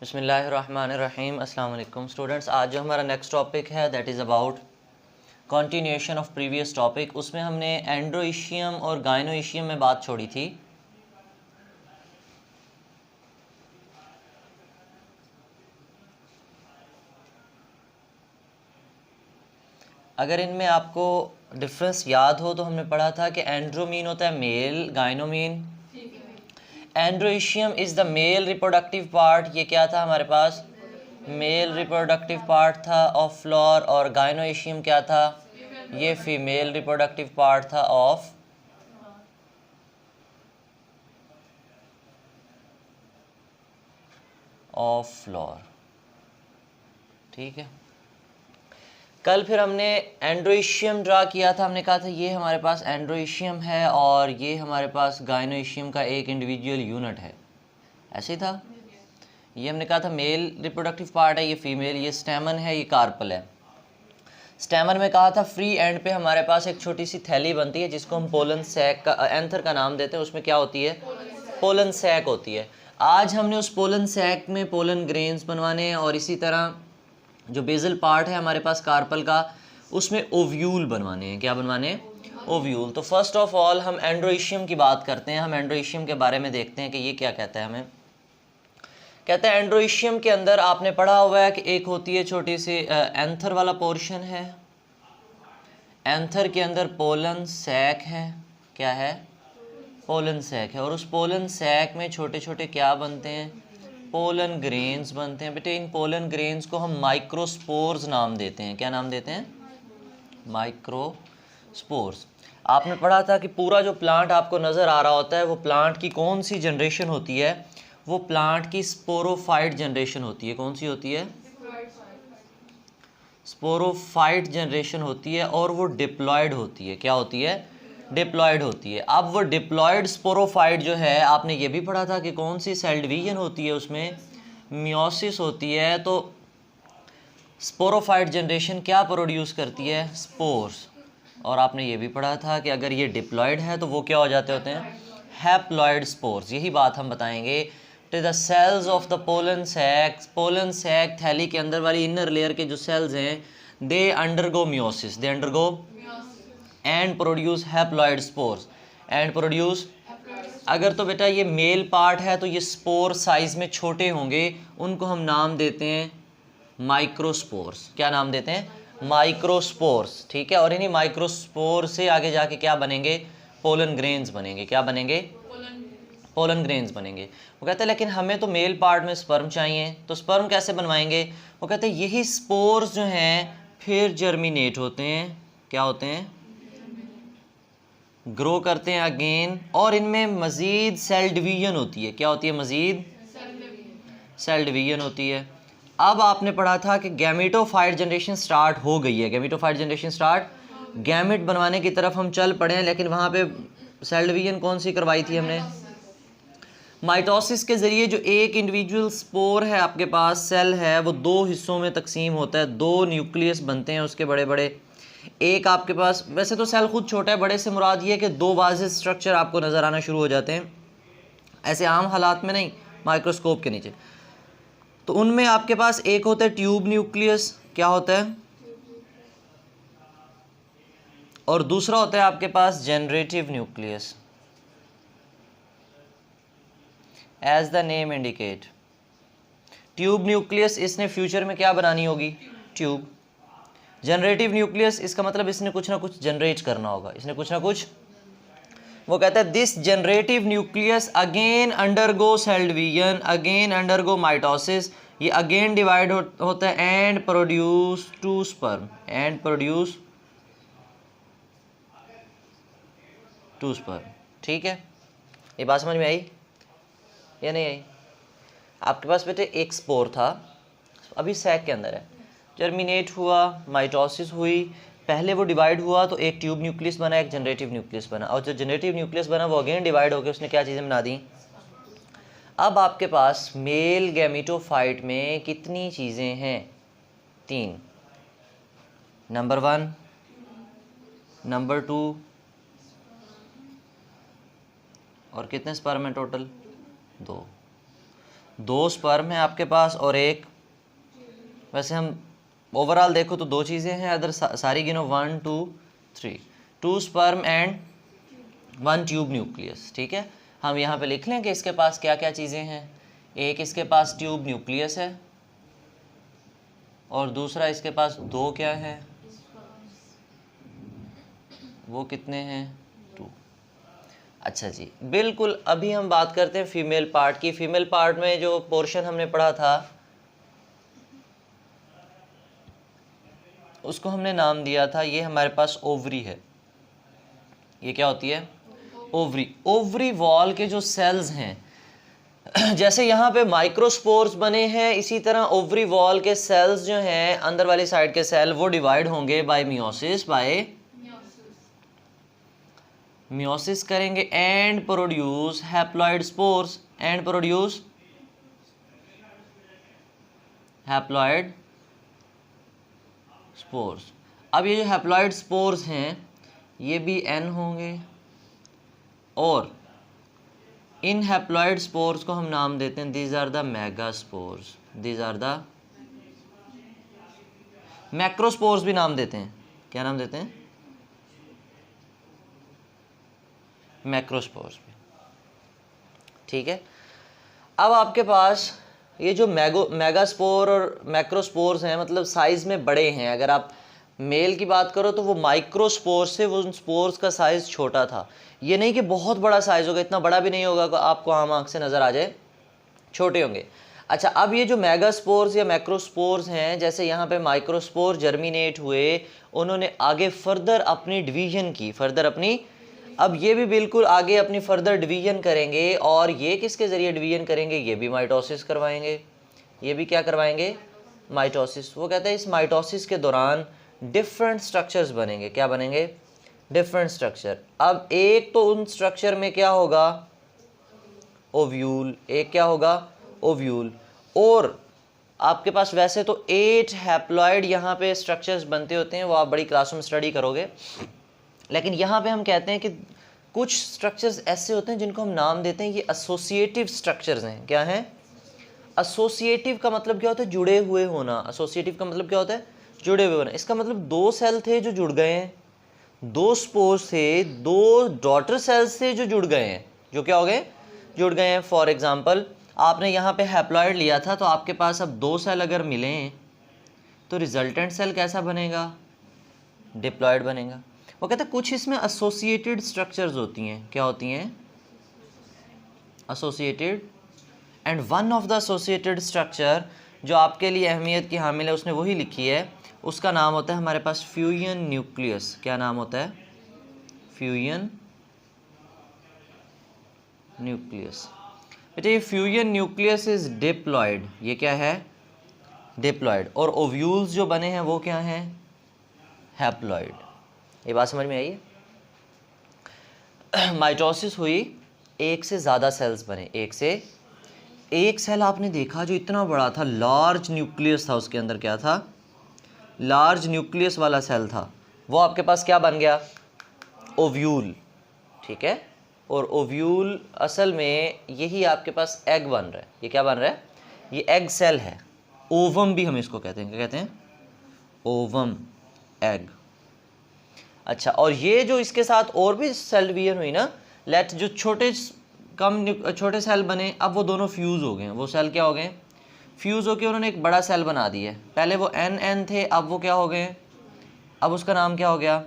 बिस्मिल्लाहिर्रहमानिर्रहीम। अस्सलाम वालेकुम स्टूडेंट्स। आज जो हमारा नेक्स्ट टॉपिक है that is about continuation of previous topic. उसमें हमने एंड्रोइशियम और गायनोइशियम में बात छोड़ी थी। अगर इनमें आपको डिफरेंस याद हो तो हमने पढ़ा था कि एंड्रो मीन होता है मेल, गायनो मीन। Androecium is the male reproductive part. ये क्या था हमारे पास? मेल रिप्रोडक्टिव पार्ट था ऑफ फ्लोर। और गायनोइशियम क्या था? ये फीमेल रिप्रोडक्टिव पार्ट था ऑफ फ्लोर। ठीक है। कल फिर हमने एंड्रोइशियम ड्रा किया था। हमने कहा था ये हमारे पास एंड्रोइशियम है और ये हमारे पास गायनोइशियम का एक इंडिविजुअल यूनिट है। ऐसे ही था। ये हमने कहा था मेल रिप्रोडक्टिव पार्ट है, ये फीमेल, ये स्टेमन है, ये कार्पल है। स्टेमन में कहा था फ्री एंड पे हमारे पास एक छोटी सी थैली बनती है जिसको हम पोलन सैक का एंथर का नाम देते हैं। उसमें क्या होती है? पोलन सैक होती है। आज हमने उस पोलन सैक में पोलन ग्रेन्स बनवाने हैं और इसी तरह जो बेजल पार्ट है हमारे पास कार्पल का, उसमें ओव्यूल बनवाने हैं। क्या बनवाने हैं? ओव्यूल। तो फर्स्ट ऑफ ऑल हम एंड्रोइशियम की बात करते हैं। हम एंड्रोइशियम के बारे में देखते हैं कि ये क्या कहता है हमें। कहते हैं एंड्रोइशियम के अंदर आपने पढ़ा हुआ है कि एक होती है छोटी सी एंथर वाला पोर्शन है। एंथर के अंदर पोलन सैक है। क्या है? पोलन सैक है। और उस पोलन सैक में छोटे छोटे क्या बनते हैं? पोलन ग्रेन्स बनते हैं। बेटे इन पोलन ग्रेन्स को हम माइक्रोस्पोर्स नाम देते हैं। क्या नाम देते हैं? माइक्रोस्पोर्स। आपने पढ़ा था कि पूरा जो प्लांट आपको नज़र आ रहा होता है वो प्लांट की कौन सी जनरेशन होती है? वो प्लांट की स्पोरोफाइट जनरेशन होती है। कौन सी होती है? स्पोरोफाइट जनरेशन होती है और वो डिप्लॉयड होती है। क्या होती है? डिप्लॉयड होती है। अब वो डिप्लॉयड स्पोरोफाइट जो है, आपने ये भी पढ़ा था कि कौन सी सेल डिवीजन होती है, उसमें मियोसिस होती है। तो स्पोरोफाइट जनरेशन क्या प्रोड्यूस करती है? स्पोर्स। और आपने ये भी पढ़ा था कि अगर ये डिप्लॉयड है तो वो क्या हो जाते होते हैं? Haploid spores. यही बात हम बताएंगे। तो the cells of the pollen sac थैली के अंदर वाली इनर लेयर के जो सेल्स हैं, they undergo meiosis, they undergo and produce haploid spores. And produce, अगर तो बेटा ये मेल पार्ट है तो ये स्पोर साइज में छोटे होंगे, उनको हम नाम देते हैं माइक्रोस्पोर्स। क्या नाम देते हैं? माइक्रोस्पोर्स। ठीक है। और इन्हीं माइक्रोस्पोर से आगे जाके क्या बनेंगे? पोलन ग्रेन्स बनेंगे। क्या बनेंगे? पोलन ग्रेन्स बनेंगे। वो कहते हैं लेकिन हमें तो मेल पार्ट में स्पर्म चाहिए, तो स्पर्म कैसे बनवाएंगे? वो कहते हैं यही स्पोर्स जो हैं फिर जर्मिनेट होते हैं। क्या होते हैं? ग्रो करते हैं अगेन। और इनमें मज़ीद सेल डिवीजन होती है। क्या होती है? मज़ीद सेल डिवीजन होती है। अब आपने पढ़ा था कि गैमेटोफाइट जनरेशन स्टार्ट हो गई है। गैमेटोफाइट जनरेशन स्टार्ट, गैमेट बनवाने की तरफ हम चल पड़े हैं। लेकिन वहाँ पे सेल डिवीजन कौन सी करवाई थी हमने? माइटोसिस के ज़रिए जो एक इंडिविजुअल स्पोर है आपके पास, सेल है, वो दो हिस्सों में तकसीम होता है। दो न्यूक्लियस बनते हैं उसके बड़े बड़े। एक आपके पास, वैसे तो सेल खुद छोटा है, बड़े से मुराद ये है कि दो वाज़ेह स्ट्रक्चर आपको नज़र आना शुरू हो जाते हैं, ऐसे आम हालात में नहीं, माइक्रोस्कोप के नीचे। तो उनमें आपके पास एक होता है ट्यूब न्यूक्लियस। क्या होता है? और दूसरा होता है आपके पास generative nucleus. As the name indicate, tube nucleus इसने फ्यूचर में क्या बनानी होगी? ट्यूब। जनरेटिव न्यूक्लियस इसका मतलब इसने कुछ ना कुछ जनरेट करना होगा, इसने कुछ ना कुछ। वो कहता है this generative nucleus again undergo cell division, again undergo mitosis, ये अगेन डिवाइड होता है and produce two sperm, and produce two sperm. ठीक है, ये बात समझ में आई या नहीं आई? आपके पास बेटे एक स्पोर था, अभी सैक के अंदर है, जर्मिनेट हुआ, माइटोसिस हुई, पहले वो डिवाइड हुआ तो एक ट्यूब न्यूक्लियस बना, एक जनरेटिव न्यूक्लियस बना। और जो जनरेटिव न्यूक्लियस बना वो अगेन डिवाइड होकर उसने क्या चीज़ें बना दी? अब आपके पास मेल गैमेटोफाइट में कितनी चीज़ें हैं? 3। नंबर 1, नंबर 2 और कितने स्पर्म हैं टोटल? 2। 2 स्पर्म है आपके पास और एक, वैसे हम ओवरऑल देखो तो 2 चीज़ें हैं, अदर सारी गिनो 1 2 3, 2 स्पर्म एंड 1 ट्यूब न्यूक्लियस। ठीक है, हम यहाँ पे लिख लें कि इसके पास क्या क्या चीज़ें हैं। एक इसके पास ट्यूब न्यूक्लियस है और दूसरा इसके पास 2 क्या है, वो कितने हैं, 2। अच्छा जी, बिल्कुल। अभी हम बात करते हैं फीमेल पार्ट की। फीमेल पार्ट में जो पोर्शन हमने पढ़ा था उसको हमने नाम दिया था, ये हमारे पास ओवरी है। ये क्या होती है, ओवरी। ओवरी वॉल के जो सेल्स हैं, जैसे यहाँ पे माइक्रोस्पोर्स बने हैं, इसी तरह ओवरी वॉल के सेल्स जो हैं अंदर वाली साइड के सेल, वो डिवाइड होंगे बाय मियोसिस, मियोसिस करेंगे and produce haploid spores, and produce haploid spores. अब ये जो हैप्लॉइड स्पोर्स हैं ये भी एन होंगे और इन हैप्लॉइड स्पोर्स को हम नाम देते हैं, these are the megaspores, these are the macrospores भी नाम देते हैं। क्या नाम देते हैं, मैक्रोस्पोर्स भी। ठीक है, अब आपके पास ये जो मेगास्पोर और मैक्रोस्पोर्स हैं, मतलब साइज में बड़े हैं। अगर आप मेल की बात करो तो वो माइक्रोस्पोर्स से, वो उन स्पोर्स का साइज छोटा था। ये नहीं कि बहुत बड़ा साइज होगा, इतना बड़ा भी नहीं होगा कि आपको आम आंख से नज़र आ जाए, छोटे होंगे। अच्छा, अब ये जो मेगास्पोर्स या मैक्रोस्पोर्स हैं, जैसे यहाँ पे माइक्रोस्पोर जर्मिनेट हुए, उन्होंने आगे फर्दर अपनी डिवीजन की, फर्दर अपनी, अब ये भी बिल्कुल आगे अपनी फर्दर डिवीजन करेंगे। और ये किसके ज़रिए डिवीजन करेंगे, ये भी माइटोसिस करवाएंगे। ये भी क्या करवाएंगे, माइटोसिस। वो कहते हैं इस माइटोसिस के दौरान डिफरेंट स्ट्रक्चर्स बनेंगे। क्या बनेंगे, डिफरेंट स्ट्रक्चर। अब एक तो उन स्ट्रक्चर में क्या होगा, ओव्यूल, एक क्या होगा, ओव्यूल। और आपके पास वैसे तो 8 हैप्लॉइड यहाँ पे स्ट्रक्चर्स बनते होते हैं, वो आप बड़ी क्लासों में स्टडी करोगे। लेकिन यहाँ पे हम कहते हैं कि कुछ स्ट्रक्चर्स ऐसे होते हैं जिनको हम नाम देते हैं ये एसोसिएटिव स्ट्रक्चर्स हैं। क्या हैं, एसोसिएटिव का मतलब क्या होता है, जुड़े हुए होना। एसोसिएटिव का मतलब क्या होता है, जुड़े हुए होना। इसका मतलब 2 सेल थे जो जुड़ गए हैं, 2 स्पोर्स थे, 2 डॉटर सेल्स से जो जुड़ गए हैं, जो क्या हो गए, जुड़ गए हैं। फॉर एग्जांपल आपने यहाँ पे हैप्लॉइड लिया था, तो आपके पास अब 2 सेल अगर मिलें तो रिजल्टेंट सेल कैसा बनेगा, डिप्लॉयड बनेगा। वो कहते हैं कुछ इसमें एसोसिएटेड स्ट्रक्चर्स होती हैं। क्या होती हैं, associated. And one of the associated structure जो आपके लिए अहमियत की हामिल है, उसने वही लिखी है, उसका नाम होता है हमारे पास फ्यूजन न्यूक्लियस। क्या नाम होता है, फ्यूजन न्यूक्लियस। बेटा ये फ्यूजन न्यूक्लियस इज डिप्लॉयड। ये क्या है, डिप्लॉयड। और ओव्यूल्स जो बने हैं वो क्या हैं, हैप्लॉयड। ये बात समझ में आई है। माइटोसिस हुई, एक से ज़्यादा सेल्स बने, एक से एक सेल आपने देखा जो इतना बड़ा था, लार्ज न्यूक्लियस था, उसके अंदर क्या था, लार्ज न्यूक्लियस वाला सेल था, वो आपके पास क्या बन गया, ओव्यूल। ठीक है, और ओव्यूल असल में यही आपके पास एग बन रहा है। ये क्या बन रहा है, ये एग सेल है। ओवम भी हम इसको कहते हैं। क्या कहते हैं, ओवम, एग। अच्छा, और ये जो इसके साथ और भी सेल डिवीजन हुई ना, लेट जो छोटे सेल बने, अब वो दोनों फ्यूज़ हो गए हैं। वो सेल क्या हो गए, फ्यूज़ होकर उन्होंने एक बड़ा सेल बना दिया है। पहले वो एन थे, अब वो क्या हो गए, अब उसका नाम क्या हो गया।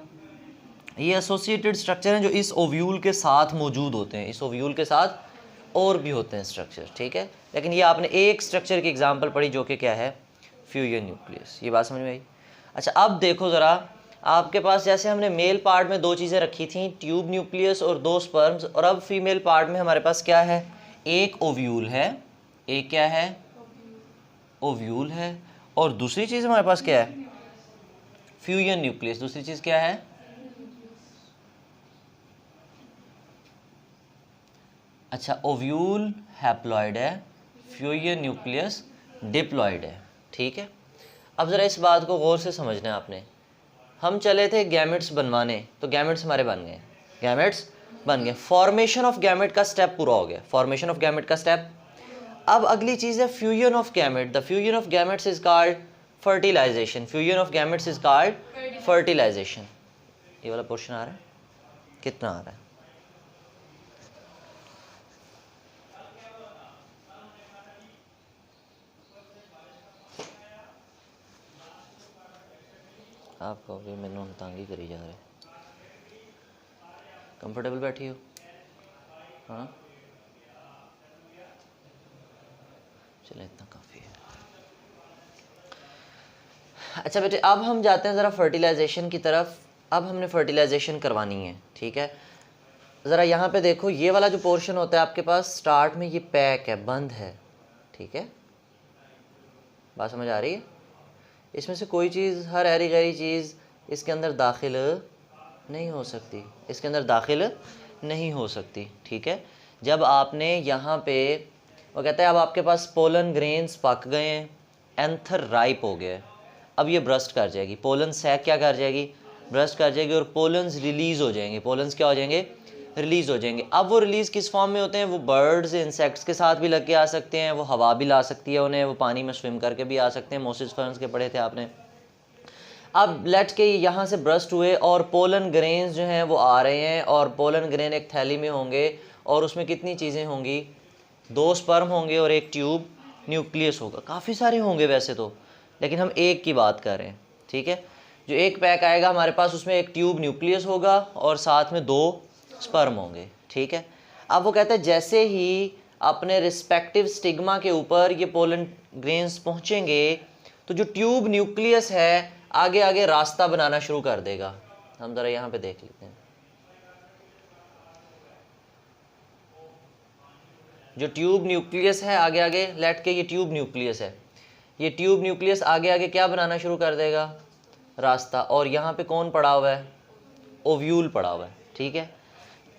ये एसोसिएटेड स्ट्रक्चर हैं जो इस ओव्यूल के साथ मौजूद होते हैं। इस ओव्यूल के साथ और भी होते हैं स्ट्रक्चर। ठीक है, लेकिन ये आपने एक स्ट्रक्चर की एग्जांपल पढ़ी जो कि क्या है, फ्यूजन न्यूक्लियस। ये बात समझ में आई। अच्छा, अब देखो ज़रा, आपके पास जैसे हमने मेल पार्ट में 2 चीज़ें रखी थी, ट्यूब न्यूक्लियस और 2 स्पर्म्स, और अब फीमेल पार्ट में हमारे पास क्या है, एक ओव्यूल है, एक क्या है, ओव्यूल है, और दूसरी चीज़ हमारे पास क्या है, फ्यूजन न्यूक्लियस। दूसरी चीज़ क्या है, अच्छा, ओव्यूल हैप्लॉइड है, फ्यूजन न्यूक्लियस डिप्लॉइड है। ठीक है, अब ज़रा इस बात को गौर से समझना है आपने। हम चले थे गैमेट्स बनवाने, तो गैमेट्स हमारे बन गए, गैमेट्स बन गए। फॉर्मेशन ऑफ गैमेट का स्टेप पूरा हो गया, फॉर्मेशन ऑफ गैमेट का स्टेप। अब अगली चीज़ है fusion of gamete. The fusion of gametes is called fertilisation. Fusion of gametes is called fertilisation. ये वाला पोर्शन आ रहा है, कितना आ रहा है? आप कहोगे मैंने हम तांगी करी जा रहे। कंफर्टेबल बैठी हो? हाँ चलो इतना काफ़ी है। अच्छा बेटे, अब हम जाते हैं ज़रा फर्टिलाइजेशन की तरफ। अब हमने फर्टिलाइजेशन करवानी है, ठीक है। ज़रा यहाँ पे देखो, ये वाला जो पोर्शन होता है आपके पास स्टार्ट में, ये पैक है, बंद है, ठीक है। बात समझ आ रही है? इसमें से कोई चीज़, हर ऐरी गैरी चीज़ इसके अंदर दाखिल नहीं हो सकती, इसके अंदर दाखिल नहीं हो सकती, ठीक है। जब आपने यहाँ पे, वो कहता है अब आपके पास पोलन ग्रेन्स पक गए हैं, एंथर राइप हो गया है, अब ये ब्रस्ट कर जाएगी, पोलन सैक क्या कर जाएगी, ब्रस्ट कर जाएगी, और पोलन्स रिलीज़ हो जाएंगे। पोलन्स क्या हो जाएंगे? रिलीज़ हो जाएंगे। अब वो रिलीज़ किस फॉर्म में होते हैं? वो बर्ड्स, इंसेक्ट्स के साथ भी लग के आ सकते हैं, वो हवा भी ला सकती है उन्हें, वो पानी में स्विम करके भी आ सकते हैं। मोसिस फर्न्स के पढ़े थे आपने। अब लेट के यहाँ से ब्रस्ट हुए और पोलन ग्रेन्स जो हैं वो आ रहे हैं, और पोलन ग्रेन एक थैली में होंगे, और उसमें कितनी चीज़ें होंगी? 2 स्पर्म होंगे और एक ट्यूब न्यूक्लियस होगा। काफ़ी सारे होंगे वैसे तो, लेकिन हम एक की बात कर रहे हैं, ठीक है। जो एक पैक आएगा हमारे पास, उसमें एक ट्यूब न्यूक्लियस होगा और साथ में 2 स्पर्म होंगे, ठीक है। अब वो कहते हैं जैसे ही अपने रिस्पेक्टिव स्टिग्मा के ऊपर ये पोलन ग्रेन्स पहुंचेंगे, तो जो ट्यूब न्यूक्लियस है आगे आगे रास्ता बनाना शुरू कर देगा। हम ज़रा यहाँ पे देख लेते हैं। जो ट्यूब न्यूक्लियस है आगे आगे, लेट के ये ट्यूब न्यूक्लियस है, ये ट्यूब न्यूक्लियस आगे आगे क्या बनाना शुरू कर देगा? रास्ता। और यहाँ पे कौन पड़ा हुआ है? ओव्यूल पड़ा हुआ है, ठीक है।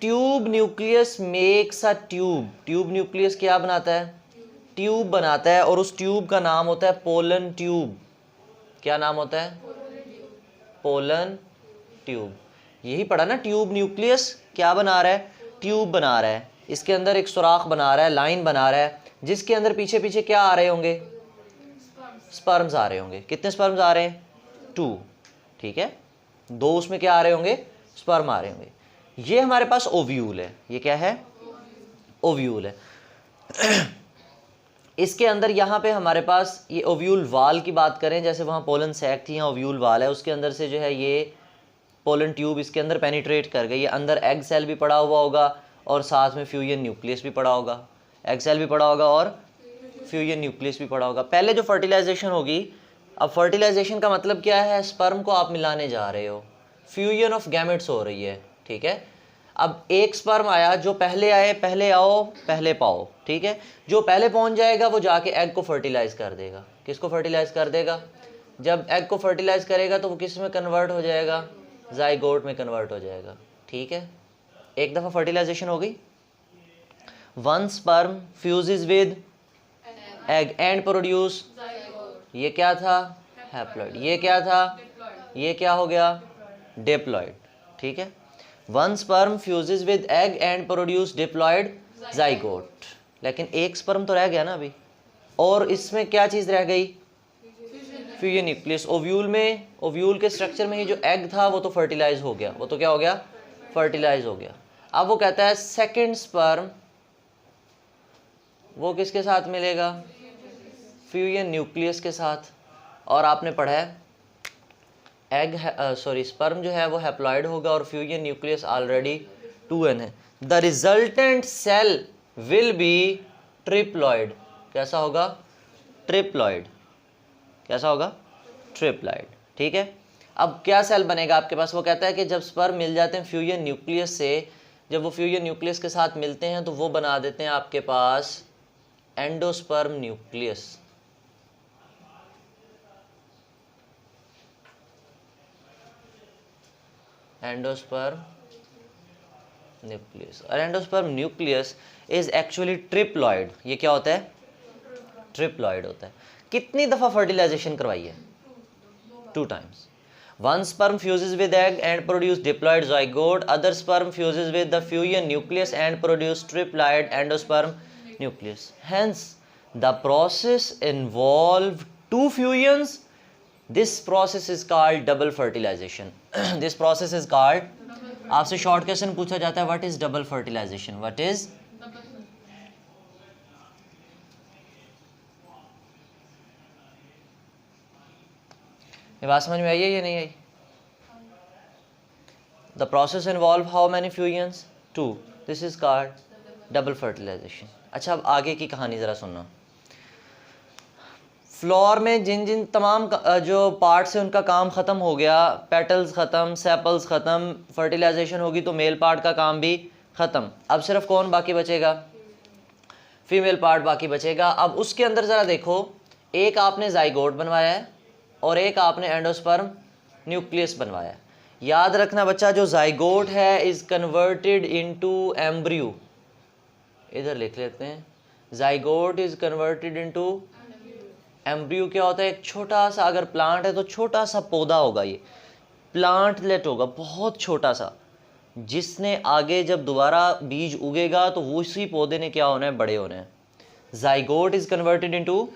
Tube nucleus makes a tube. Tube nucleus क्या बनाता है? ट्यूब बनाता है, और उस ट्यूब का नाम होता है पोलन ट्यूब। क्या नाम होता है? Pollen tube. यही पढ़ा ना, ट्यूब न्यूक्लियस क्या बना रहा है? ट्यूब बना रहा है। इसके अंदर एक सुराख बना रहा है, लाइन बना रहा है, जिसके अंदर पीछे पीछे क्या आ रहे होंगे? स्पर्म्स आ रहे होंगे। कितने स्पर्म्स आ रहे हैं? 2, ठीक है। 2 उसमें क्या आ रहे होंगे? स्पर्म आ रहे होंगे। ये हमारे पास ओव्यूल है। ये क्या है? ओव्यूल है। इसके अंदर यहाँ पे हमारे पास ये ओव्यूल वाल की बात करें, जैसे वहाँ पोलन सैक थी, यहाँ ओव्यूल वाल है, उसके अंदर से जो है ये पोलन ट्यूब इसके अंदर पेनिट्रेट कर गई। ये अंदर एग सेल भी पड़ा हुआ होगा और साथ में फ्यूजन न्यूक्लियस भी पड़ा होगा। एग सेल भी पड़ा होगा और फ्यूजन न्यूक्लियस भी पड़ा होगा। पहले जो फर्टिलाइजेशन होगी, अब फर्टिलाइजेशन का मतलब क्या है? स्पर्म को आप मिलाने जा रहे हो, फ्यूजन ऑफ गैमेट्स हो रही है, ठीक है। अब एक स्पर्म आया, जो पहले आए पहले आओ पहले पाओ, ठीक है। जो पहले पहुंच जाएगा वो जाके एग को फर्टिलाइज कर देगा। किसको फर्टिलाइज कर देगा? जब एग को फर्टिलाइज करेगा तो वो किस में कन्वर्ट हो जाएगा? जाइगोट में कन्वर्ट हो जाएगा, ठीक है। एक दफ़ा फर्टिलाइजेशन हो गई। 1 sperm fuses with egg and produce, ये क्या था? हैप्लॉइड। ये क्या था? ये क्या हो गया? डिप्लॉइड, ठीक है। 1 sperm fuses with egg and produce diploid zygote. लेकिन एक स्पर्म तो रह गया ना अभी, और इसमें क्या चीज़ रह गई? Fusion nucleus. ओव्यूल में, ओव्यूल के स्ट्रक्चर में ही जो एग था वो तो फर्टिलाइज हो गया, वो तो क्या हो गया? फर्टिलाइज हो गया। अब वो कहता है सेकेंड स्पर्म वो किसके साथ मिलेगा? फ्यूजन न्यूक्लियस के साथ। और आपने पढ़ा है एग स्पर्म जो है वो हैप्लॉइड होगा और फ्यूजन न्यूक्लियस ऑलरेडी 2n है। The resultant cell will be triploid. कैसा होगा? ट्रिप्लॉइड। कैसा होगा? ट्रिप्लॉइड, ठीक है। अब क्या सेल बनेगा आपके पास? वो कहता है कि जब स्पर्म मिल जाते हैं फ्यूजन न्यूक्लियस से, जब वो फ्यूजन न्यूक्लियस के साथ मिलते हैं तो वो बना देते हैं आपके पास एंडोस्पर्म न्यूक्लियस। Endosperm nucleus. और endosperm nucleus is actually triploid. ये क्या होता है? ट्रिप्लॉइड होता है। कितनी दफ़ा फर्टिलाइजेशन करवाई है? 2 times. 1 sperm fuses with egg and produce diploid zygote. Other sperm fuses with the fusion nucleus and produce triploid endosperm nucleus. Hence, the process involve two fusions, this process is called double fertilization. This process is called, आपसे short question पूछा जाता है what is double fertilization, what is, ये बात समझ में आई है या नहीं आई? The process involve how many fusions, two, this is called double fertilization. अच्छा अब आगे की कहानी ज़रा सुनना। फ्लोर में जिन जिन तमाम जो पार्ट से उनका काम ख़त्म हो गया, पेटल्स ख़त्म, सेपल्स ख़त्म, फर्टिलाइजेशन होगी तो मेल पार्ट का काम भी ख़त्म। अब सिर्फ कौन बाकी बचेगा, फीमेल पार्ट बाकी बचेगा। अब उसके अंदर ज़रा देखो, एक आपने जाइगोट बनवाया है और एक आपने एंडोस्पर्म न्यूक्लियस बनवाया है। याद रखना बच्चा, जो जाइगोट है इज़ कन्वर्टेड इनटू एम्ब्रियो, इधर लिख लेते हैं, zygote is converted into embryo. क्या होता है, एक छोटा सा, अगर प्लांट है तो छोटा सा पौधा होगा, ये प्लांटलेट होगा बहुत छोटा सा, जिसने आगे जब दोबारा बीज उगेगा तो वो उसी पौधे ने क्या होना है, बड़े होना है। Zygote is converted into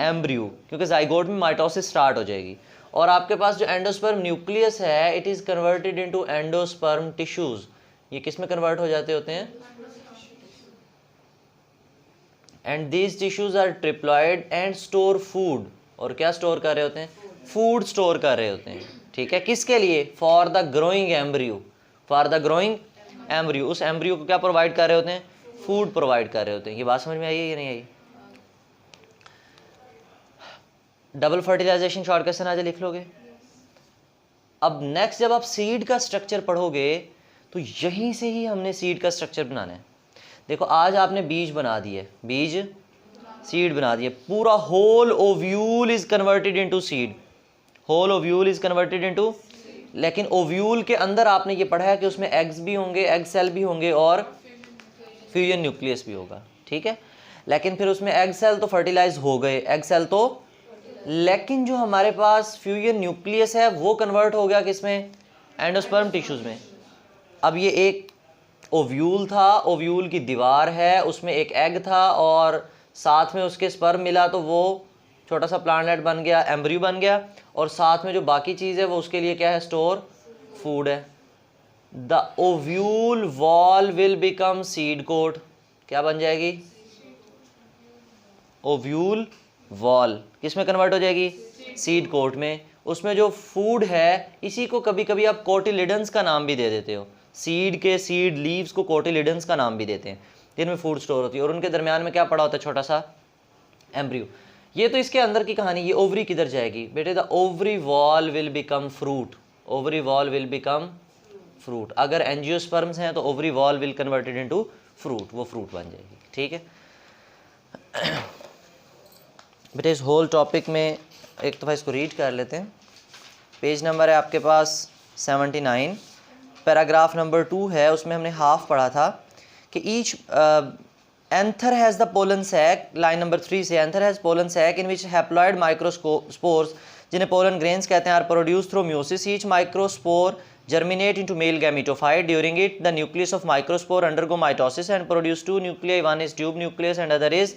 embryo, क्योंकि जाइगोट में माइटोसिस स्टार्ट हो जाएगी। और आपके पास जो एंडोस्पर्म न्यूक्लियस है, it is converted into endosperm tissues. ये किस में कन्वर्ट हो जाते होते हैं, and these tissues are triploid and store food. और क्या स्टोर कर रहे होते हैं, फूड स्टोर कर रहे होते हैं। ठीक है, किसके लिए, for the growing embryo, for the growing embryo. उस एम्ब्रियो को क्या प्रोवाइड कर रहे होते हैं, फूड प्रोवाइड कर रहे होते हैं। ये बात समझ में आई है या नहीं आई? डबल फर्टिलाइजेशन शॉर्ट क्वेश्चन आज लिख लोगे। अब नेक्स्ट जब आप सीड का स्ट्रक्चर पढ़ोगे तो यहीं से ही हमने सीड का स्ट्रक्चर बनाना है। देखो आज आपने बीज बना दिए, बीज सीड बना दिए, पूरा whole ovule is converted into seed, whole ovule is converted into. लेकिन ओव्यूल के अंदर आपने ये पढ़ा है कि उसमें एग्स भी होंगे, एग सेल भी होंगे और फ्यूजन न्यूक्लियस भी होगा। ठीक है, लेकिन फिर उसमें एग सेल तो फर्टिलाइज हो गए, एग सेल तो, लेकिन जो हमारे पास फ्यूजन न्यूक्लियस है वो कन्वर्ट हो गया किसमें, एंडोस्पर्म टिश्यूज में। अब ये एक ओव्यूल था, ओव्यूल की दीवार है, उसमें एक एग था और साथ में उसके स्पर्म मिला तो वो छोटा सा प्लांटलेट बन गया, एम्ब्रियो बन गया, और साथ में जो बाकी चीज़ है वो उसके लिए क्या है, स्टोर फूड है। The ovule wall will become seed coat, क्या बन जाएगी, ओव्यूल वॉल किस में कन्वर्ट हो जाएगी, सीड कोट में। उसमें जो फूड है, इसी को कभी कभी आप कोटिलिडन्स का नाम भी दे देते हो, सीड के सीड लीव्स को कोटिलिडन्स का नाम भी देते हैं, जिनमें फूड स्टोर होती है। और उनके दरमियान में क्या पड़ा होता है, छोटा सा एम्ब्रियो। ये तो इसके अंदर की कहानी। ये ओवरी किधर जाएगी बेटे, the ovary wall will become fruit, ovary wall will become fruit. अगर एंजियोस्पर्म्स हैं तो ovary wall will converted into fruit, वो फ्रूट बन जाएगी। ठीक है बेटे, इस होल टॉपिक में एक दफ़ा इसको रीड कर लेते हैं। पेज नंबर है आपके पास 79, पैराग्राफ नंबर 2 है, उसमें हमने हाफ पढ़ा था कि each anther has the pollen sac, line number 3 से, anther has pollen sac in which haploid microspores, जिन्हें पोलन ग्रेन्स कहते हैं, are produce through meiosis. Each microspore germinate into male gametophyte. During it, the nucleus of microspore undergo mitosis and produce two nuclei. One is tube nucleus and other is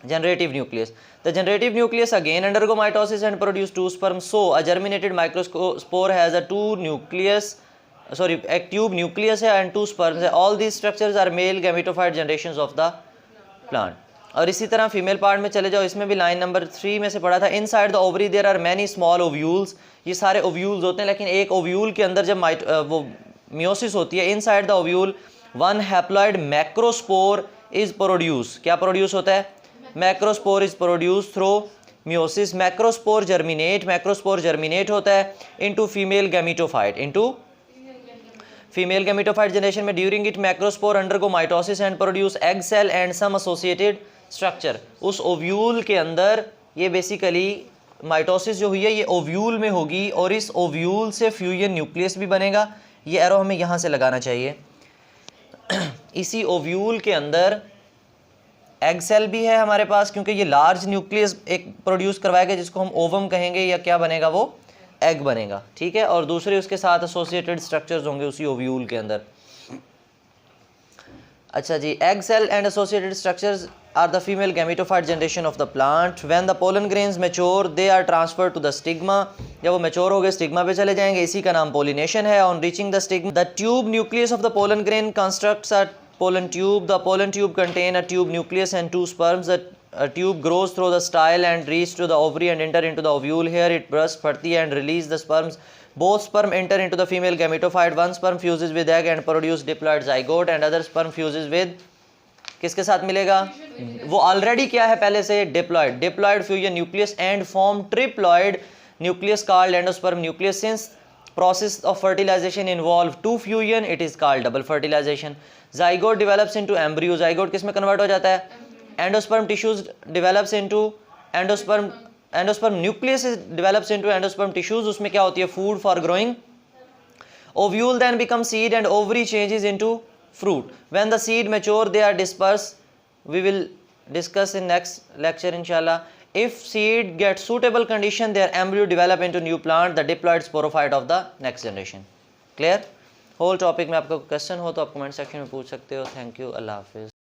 generative nucleus. The generative nucleus again undergo mitosis and produce two sperms. So a germinated microspore has a a tube nucleus and two sperms. All these structures are male gametophyte generations of the plant. और इसी तरह female part में चले जाओ, इसमें भी line number 3 में से पढ़ा था, inside the ovary there are many small ovules. ये सारे ओव्यूल्स होते हैं, लेकिन एक ओव्यूल के अंदर जब वो मियोसिस होती है, inside the ovule one haploid macrospore is produce. क्या प्रोड्यूस होता है, macrospore is produce through meiosis. Macrospore germinate होता है into female gametophyte, into female gametophyte generation में। During it macrospore undergo mitosis and produce egg cell and some associated structure. उस ovule के अंदर ये बेसिकली माइटोसिस जो हुई है ये ओव्यूल में होगी, और इस ओव्यूल से फ्यूजन न्यूक्लियस भी बनेगा। ये एरो हमें यहाँ से लगाना चाहिए। इसी ओव्यूल के अंदर एग सेल भी है हमारे पास, क्योंकि ये लार्ज न्यूक्लियस एक प्रोड्यूस करवाएगा जिसको हम ओवम कहेंगे, या क्या बनेगा, वो एग बनेगा। ठीक है, और दूसरे उसके साथ एसोसिएटेड स्ट्रक्चर्स होंगे उसी ओव्यूल के अंदर। अच्छा जी, egg cell and associated structures are the female gametophyte generation of the plant. When the pollen grains mature, they are transferred to the stigma. जब वो mature हो गए stigma पे चले जाएंगे, इसी का नाम pollination है. On reaching the stigma, the tube nucleus of the pollen grain constructs a pollen tube. The pollen tube contain a tube nucleus and two sperms. The tube grows through the style and reach to the ovary and enter into the ovule. Here it bursts Pharthi and release the sperms. Both sperm enter into the female gametophyte. One sperm fuses with egg and produce diploid zygote and other sperm fuses with किसके साथ मिलेगा? वो already क्या है पहले से? Diploid. Diploid fusion nucleus and form triploid nucleus called endosperm nucleus. Since process of fertilization involve two fusion, it is called double fertilization. Zygote develops into embryo. Zygote किस में convert हो जाता है? Endosperm tissues develops into endosperm nucleus develops into endosperm tissues. उसमें क्या होती है? Food for growing. Ovule then becomes seed and ovary changes into fruit. When the seed mature, they are dispersed. We will discuss in next lecture inshallah. If seed gets suitable condition, their embryo develop into new plant, the diploid sporophyte of the next generation. Clear? Whole topic में आपका question हो तो आप comment section में पूछ सकते हो. Thank you. अल्लाह हाफिज़.